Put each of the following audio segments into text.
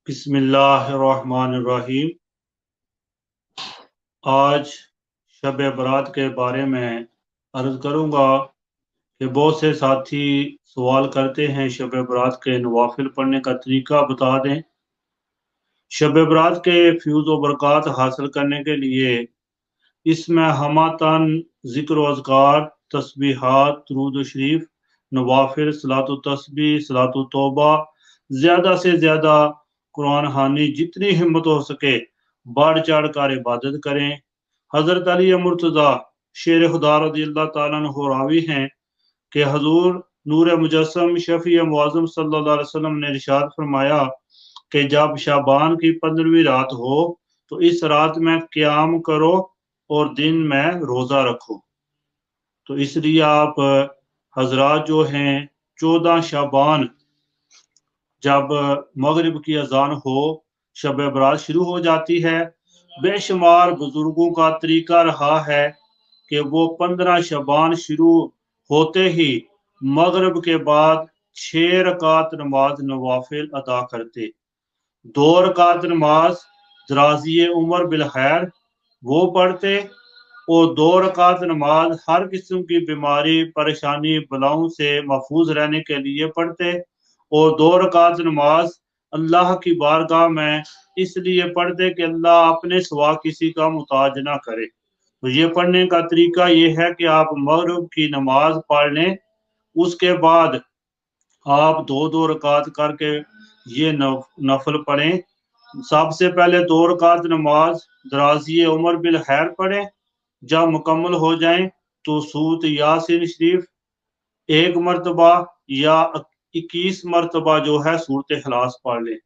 बिस्मिल्लाहिर्रहमानिर्रहीम। आज शब बरात के बारे में अर्ज करूंगा कि बहुत से साथी सवाल करते हैं शब बरात के नवाफिल पढ़ने का तरीका बता दें। शब बरात के फ्यूज़ व बरक़ात हासिल करने के लिए इसमें हमातन ज़िक्र व अज़कार, तस्बीहात, दुरूद शरीफ, नवाफिल, सलातो तस्बीह, सलातो तौबा, ज़्यादा से ज़्यादा कुरान हानी, जितनी हिम्मत हो सके बढ़ चढ़ कर इबादत करें। हज़रत अली मुर्तज़ा शेर खुदा रज़ियल्लाहु ताला अन्हु रावी हैं कि हजूर नूर मुजस्सम शफ़ी मुअज़्ज़म सल्लल्लाहु अलैहि वसल्लम ने इरशाद फरमाया कि जब शाबान की 15वीं रात हो तो इस रात में क़याम करो और दिन में रोज़ा रखो। तो इसलिए आप हजरात जो हैं 14 शाबान जब मगरिब की अजान हो शब बरात शुरू हो जाती है। बेशुमार बुजुर्गों का तरीका रहा है कि वो 15 शाबान शुरू होते ही मगरिब के बाद 6 रकात नमाज नवाफिल अदा करते। 2 रकात नमाज दराज़ी उमर बिल खैर वो पढ़ते और 2 रकात नमाज हर किस्म की बीमारी, परेशानी, बलाओं से महफूज रहने के लिए पढ़ते और 2 रकात नमाज अल्लाह की बारगाह में इसलिए पढ़ते कि अल्लाह अपने सिवा किसी का मुताज ना करे। तो ये पढ़ने का तरीका ये है कि आप मगरिब की नमाज पढ़ लें, उसके बाद आप 2-2 रकात करके ये नफल पढ़ें। सबसे पहले 2 रकात नमाज दराज़ी उमर बिल खैर पढ़ें। जब मुकम्मल हो जाएं तो सूरत यासीन शरीफ 1 मरतबा या 21 मरतबा जो है सूरत इखलास पढ़ लें।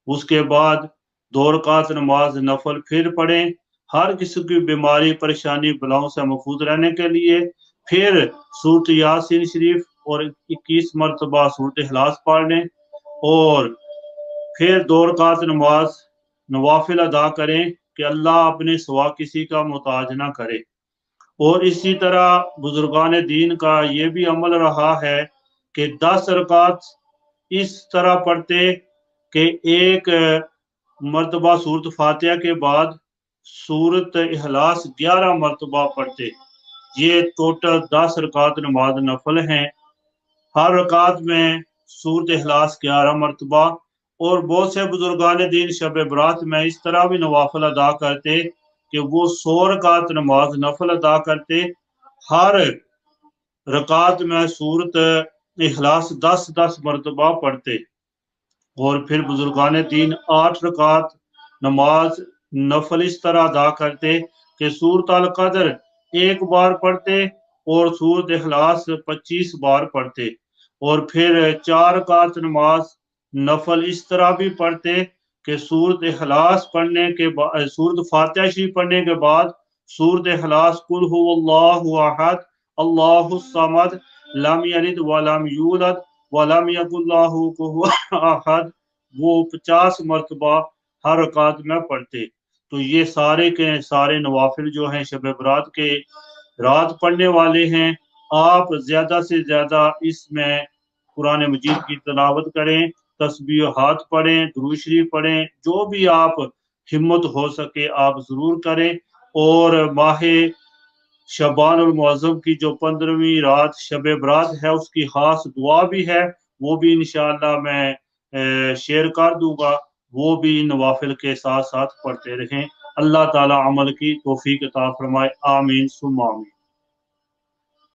उसके बाद 2 रकात नमाज नफल फिर पढ़ें, हर किस्म की बीमारी, परेशानी, बलाओं से महफूज रहने के लिए। फिर सूरत यासीन शरीफ और 21 मरतबा सूरत इखलास पढ़ लें और फिर 2 रकात नमाज नवाफिल अदा करें कि अल्लाह अपने सिवा किसी का मोहताज ना करे। और इसी तरह बुजुर्गान दीन का ये भी अमल रहा है कि 10 रकात इस तरह पढ़ते कि एक मरतबा सूरत फातिहा के बाद सूरत इखलास 11 मरतबा पढ़ते। ये टोटल 10 रकात नमाज नफल हैं। हर रकात में सूरत इखलास 11 मरतबा। और बहुत से बुजुर्गान दीन शब बरात में इस तरह भी नवाफिल अदा करते कि वो 100 रकात नमाज नफल अदा करते। हर रकात में सूरत इखलास 10-10 मरतबा पढ़ते और फिर बुजुर्गान दीन 8 रकात नमाज नफल इस तरह अदा करते कि सूरत अल कदर 1 बार पढ़ते और सूरत इखलास 25 बार पढ़ते और फिर 4 रकात नमाज नफल इस तरह भी पढ़ते कि सूरत इखलास पढ़ने के बाद सूरत फातिहा शरीफ पढ़ने के बाद सूरत इखलास कुल हुवल्लाहु अहद अल्लाहुस समद लम यलिद व लम यूलद व लम यकुल लहू कुफुवन अहद वो 50 मरतबा हर रकात में पढ़ते। तो ये सारे के सारे नवाफिल जो हैं शब बरात के रात पढ़ने वाले हैं। आप ज्यादा से ज्यादा इसमें कुरान मजीद की तिलावत करें, तस्बीहात पढ़ें, दुरूद शरीफ पढ़ें, जो भी आप हिम्मत हो सके आप जरूर करें। और माहे शबान और मुअज़्ज़म की जो 15वीं रात शब बरात है उसकी खास दुआ भी है, वो भी इंशाअल्लाह मैं शेयर कर दूंगा। वो भी नवाफिल के साथ साथ पढ़ते रहें। अल्लाह ताला अमल की तौफीक अता फरमाए। आमीन सुम्मा आमीन।